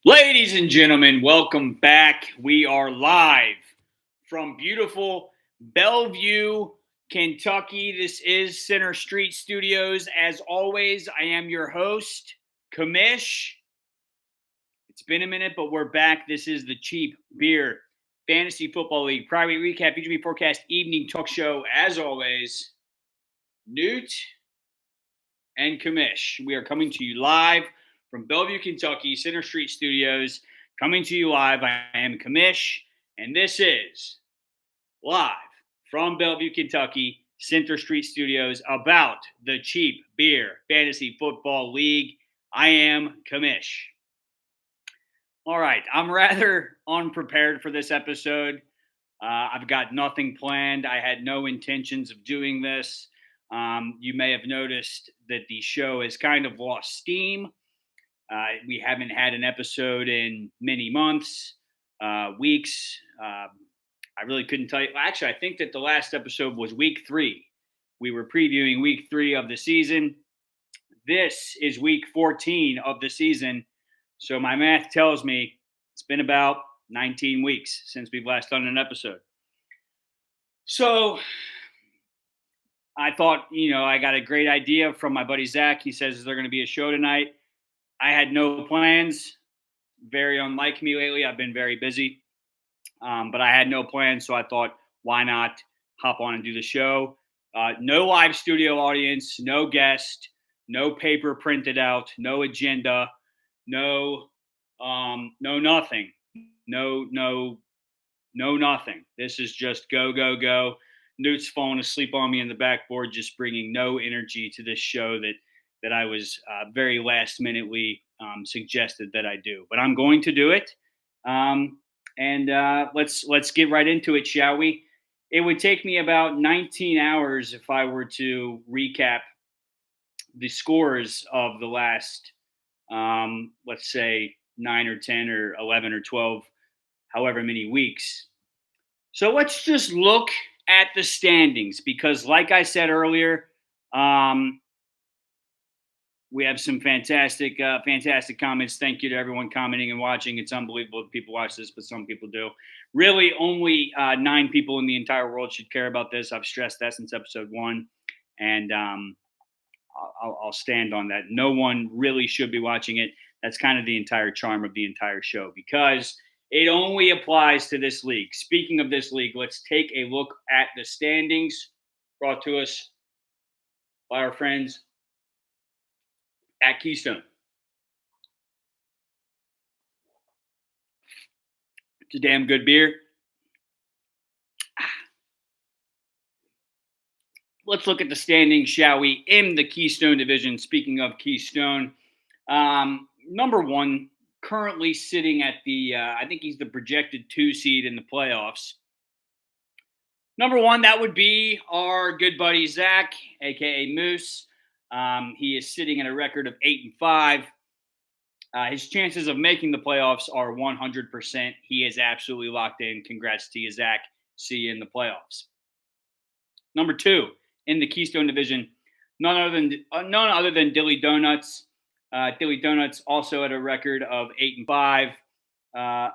Ladies and gentlemen, welcome back. We are live from beautiful Bellevue, Kentucky. This is Center Street Studios. As always, I am your host, Kamish. It's been a minute, but we're back. This is the Cheap Beer Fantasy Football League Private Recap, UGB Forecast Evening Talk Show. As always, Newt and Kamish. We are coming to you live from Bellevue, Kentucky, Center Street Studios. Coming to you live, I am Kamish, and this is live from Bellevue, Kentucky, Center Street Studios about the Cheap Beer Fantasy Football League. I am Kamish. All right, I'm rather unprepared for this episode. I've got nothing planned. I had no intentions of doing this. You may have noticed that the show has kind of lost steam. We haven't had an episode in many months, weeks. I really couldn't tell you. Actually, I think that the last episode was week 3. We were previewing week 3 of the season. This is week 14 of the season. So my math tells me it's been about 19 weeks since we've last done an episode. So I thought, I got a great idea from my buddy Zach. He says, is there going to be a show tonight? I had no plans. Very unlike me lately. I've been very busy. But I had no plans, so I thought, why not hop on and do the show? No live studio audience, no guest, no paper printed out, no agenda, no nothing. No nothing. This is just go, go, go. Newt's falling asleep on me in the backboard, just bringing no energy to this show that I was very last minutely suggested that I do. But I'm going to do it. And let's get right into it, shall we? It would take me about 19 hours if I were to recap the scores of the last, let's say, 9 or 10 or 11 or 12, however many weeks. So let's just look at the standings because, like I said earlier, we have some fantastic comments. Thank you to everyone commenting and watching. It's unbelievable that people watch this, but some people do. Really, only 9 people in the entire world should care about this. I've stressed that since episode 1, and I'll stand on that. No one really should be watching it. That's kind of the entire charm of the entire show because it only applies to this league. Speaking of this league, let's take a look at the standings brought to us by our friends at Keystone. It's a damn good beer. Let's look at the standings, shall we, in the Keystone division. Speaking of Keystone, number 1, currently sitting at the, I think he's the projected 2 seed in the playoffs. Number 1, that would be our good buddy Zach, a.k.a. Moose. He is sitting at a record of 8-5. His chances of making the playoffs are 100%. He is absolutely locked in. Congrats to you, Zach. See you in the playoffs. Number 2 in the Keystone division, none other than Dilly Donuts. Dilly Donuts also at a record of 8-5.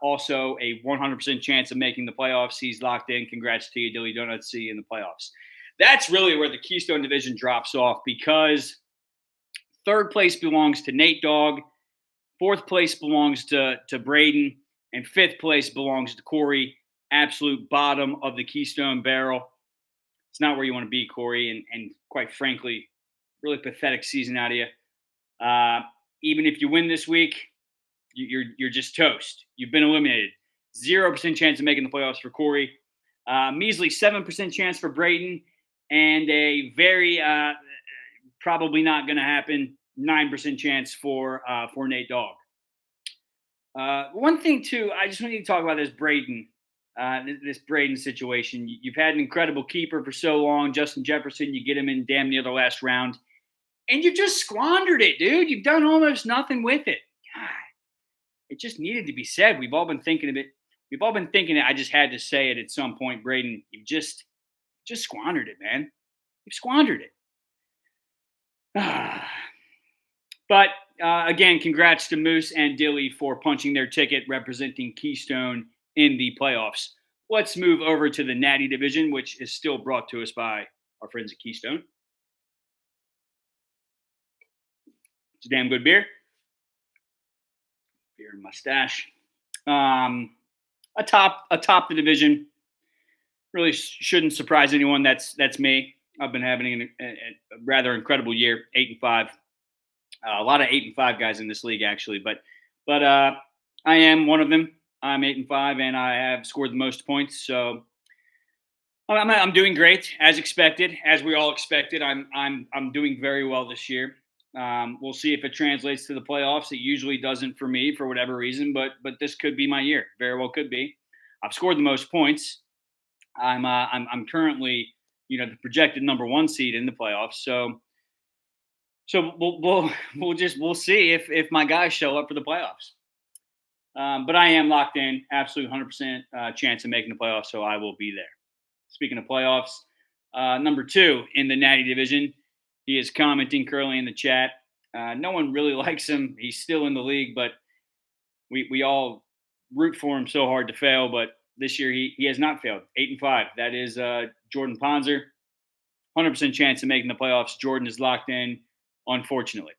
Also a 100% chance of making the playoffs. He's locked in. Congrats to you, Dilly Donuts. See you in the playoffs. That's really where the Keystone division drops off because 3rd place belongs to Nate Dogg, 4th place belongs to Braden, and 5th place belongs to Corey. Absolute bottom of the Keystone barrel. It's not where you want to be, Corey, and quite frankly, really pathetic season out of you. Even if you win this week, you're just toast. You've been eliminated. 0% chance of making the playoffs for Corey. Measly 7% chance for Braden, and a very probably not going to happen 9% chance for Nate Dogg. One thing too, I just want you to talk about this Braden situation. You've had an incredible keeper for so long, Justin Jefferson. You get him in damn near the last round, and you just squandered it, dude. You've done almost nothing with it. God, it just needed to be said. We've all been thinking of it. We've all been thinking it. I just had to say it at some point, Braden. You've just squandered it, man. You've squandered it. But again, congrats to Moose and Dilly for punching their ticket representing Keystone in the playoffs. Let's move over to the Natty Division, which is still brought to us by our friends at Keystone. It's a damn good beer. Beer and mustache. Atop the division. Really shouldn't surprise anyone. That's me. I've been having a rather incredible year, 8-5. A lot of 8-5 guys in this league, actually, but I am one of them. I'm 8-5, and I have scored the most points. So I'm doing great, as expected, as we all expected. I'm doing very well this year. We'll see if it translates to the playoffs. It usually doesn't for me for whatever reason, but this could be my year. Very well could be. I've scored the most points. I'm currently the projected number 1 seed in the playoffs. So we'll see if my guys show up for the playoffs. But I am locked in, absolute 100% chance of making the playoffs, so I will be there. Speaking of playoffs, number 2 in the Natty Division, he is commenting currently in the chat. No one really likes him. He's still in the league, but we all root for him so hard to fail. But this year he has not failed. 8-5. That is Jordan Ponzer. 100% chance of making the playoffs. Jordan is locked in, unfortunately.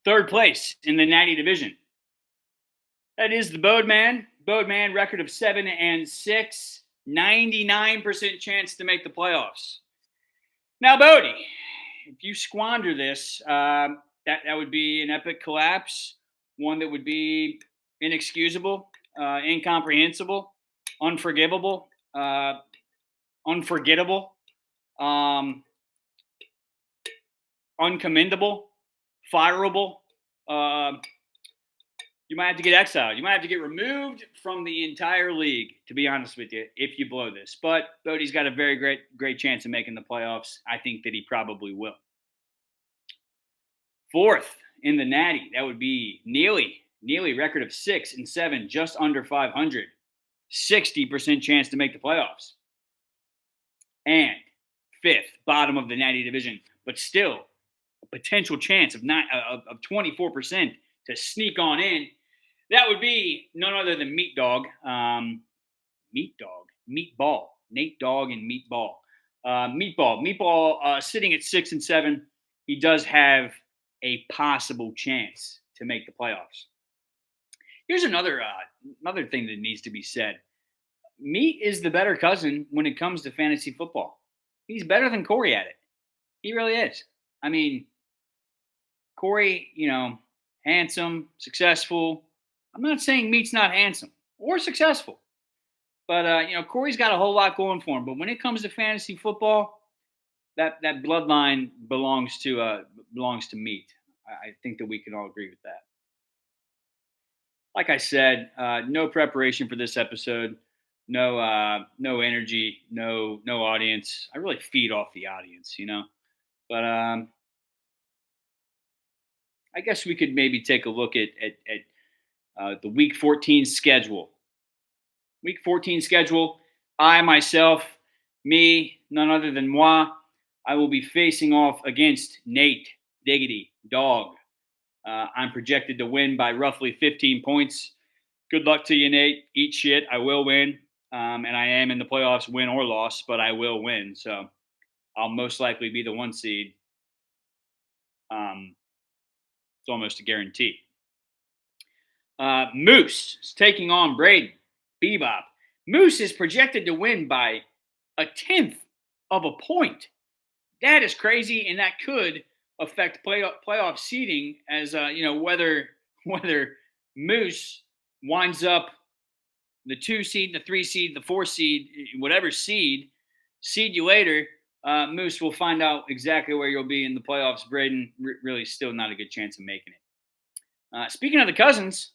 Third place in the Natty Division. That is the Bodeman. Bodeman, record of 7-6. 99% chance to make the playoffs. Now, Bodie, if you squander this, that would be an epic collapse, one that would be inexcusable, incomprehensible, unforgivable, unforgettable, uncommendable, fireable. You might have to get exiled. You might have to get removed from the entire league, to be honest with you, if you blow this. But Bodie's got a very great chance of making the playoffs. I think that he probably will. Fourth in the Natty, that would be Neely. Neely, record of 6-7, just under 500. 60% chance to make the playoffs. And fifth, bottom of the Natty Division, but still a potential chance of 24% to sneak on in. That would be none other than Meat Dog. Meatball. Nate Dogg and Meatball. Meatball sitting at 6-7. He does have a possible chance to make the playoffs. Here's another thing that needs to be said. Meat is the better cousin when it comes to fantasy football. He's better than Corey at it. He really is. I mean, Corey, handsome, successful. I'm not saying Meat's not handsome or successful, but Corey's got a whole lot going for him. But when it comes to fantasy football, that bloodline belongs to Meat. I think that we can all agree with that. Like I said, no preparation for this episode, no energy, no audience. I really feed off the audience, But I guess we could maybe take a look at the Week 14 schedule. Week 14 schedule. I myself, me, none other than moi, I will be facing off against Nate Diggity Dog. I'm projected to win by roughly 15 points. Good luck to you, Nate. Eat shit. I will win. And I am in the playoffs, win or loss, but I will win. So I'll most likely be the 1 seed. It's almost a guarantee. Moose is taking on Braden Bebop. Moose is projected to win by 1/10 of a point. That is crazy, and that could affect playoff seeding, as whether Moose winds up the 2 seed, the 3 seed, the 4 seed, whatever seed you later. Moose will find out exactly where you'll be in the playoffs. Braden really still not a good chance of making it. Speaking of the cousins,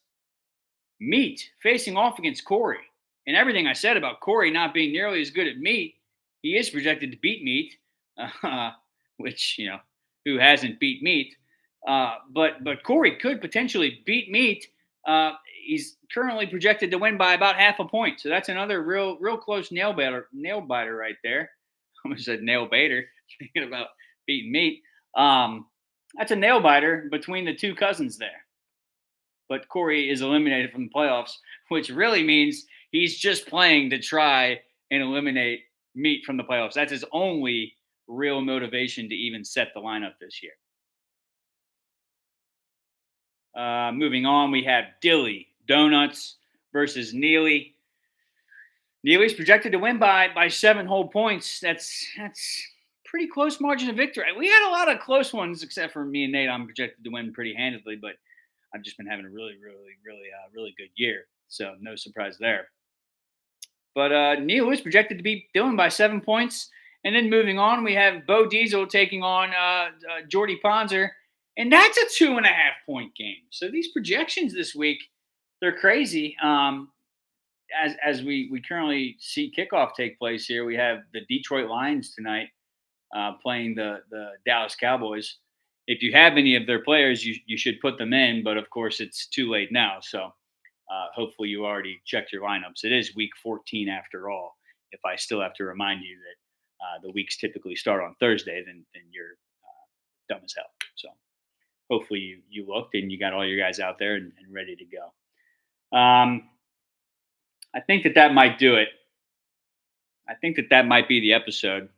Meat facing off against Corey. And everything I said about Corey not being nearly as good at Meat, he is projected to beat Meat, which, who hasn't beat Meat? But Corey could potentially beat Meat. He's currently projected to win by about 0.5 point. So that's another real close nail biter right there. I almost said nail baiter, thinking about beating Meat. That's a nail biter between the two cousins there. But Corey is eliminated from the playoffs, which really means he's just playing to try and eliminate Meat from the playoffs. That's his only real motivation to even set the lineup this year. Moving on, we have Dilly Donuts versus Neely. Neely's projected to win by 7 whole points. That's pretty close margin of victory. We had a lot of close ones, except for me and Nate. I'm projected to win pretty handedly, but I've just been having a really good year. So no surprise there. But Neil is projected to beat Dylan by 7 points. And then moving on, we have Bo Diesel taking on Jordy Ponzer. And that's a 2.5 point game. So these projections this week, they're crazy. As we currently see kickoff take place here, we have the Detroit Lions tonight playing the Dallas Cowboys. If you have any of their players, you should put them in. But of course, it's too late now. So hopefully you already checked your lineups. It is week 14 after all. If I still have to remind you that the weeks typically start on Thursday, then you're dumb as hell. So hopefully you looked and you got all your guys out there and ready to go. I think that might do it. I think that might be the episode.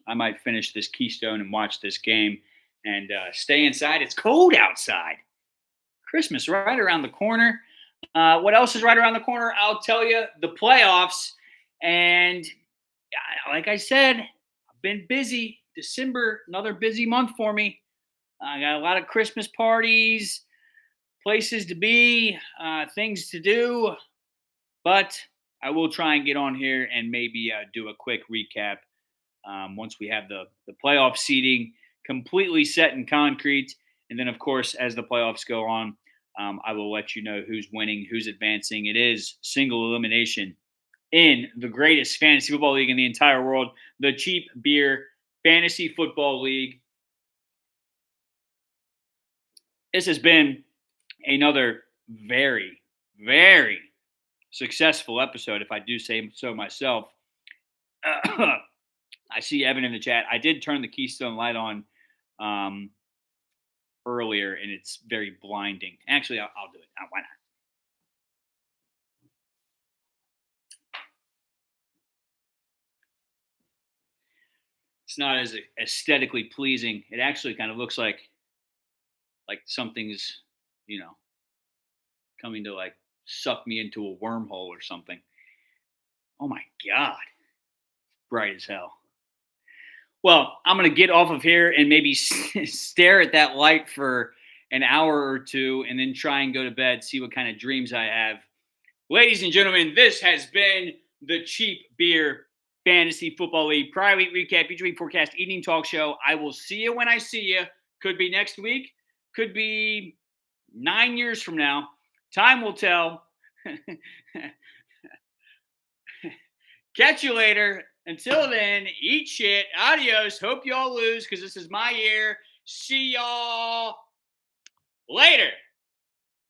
I might finish this Keystone and watch this game and stay inside. It's cold outside. Christmas right around the corner. What else is right around the corner? I'll tell you, the playoffs. And like I said, I've been busy. December, another busy month for me. I got a lot of Christmas parties, places to be, things to do. But I will try and get on here and maybe do a quick recap once we have the playoff seeding completely set in concrete. And then, of course, as the playoffs go on, I will let you know who's winning, who's advancing. It is single elimination in the greatest fantasy football league in the entire world, the Cheap Beer Fantasy Football League. This has been another very, very successful episode, if I do say so myself. I see Evan in the chat. I did turn the Keystone light on earlier, and it's very blinding. Actually, I'll do it. Why not? It's not as aesthetically pleasing. It actually kind of looks like something's, coming to suck me into a wormhole or something. Oh my God. Bright as hell. Well, I'm going to get off of here and maybe stare at that light for an hour or two and then try and go to bed, see what kind of dreams I have. Ladies and gentlemen, this has been the Cheap Beer Fantasy Football League Prior Week Recap, Future Week Forecast, Evening Talk Show. I will see you when I see you. Could be next week. Could be 9 years from now. Time will tell. Catch you later. Until then, eat shit. Adios. Hope y'all lose because this is my year. See y'all later.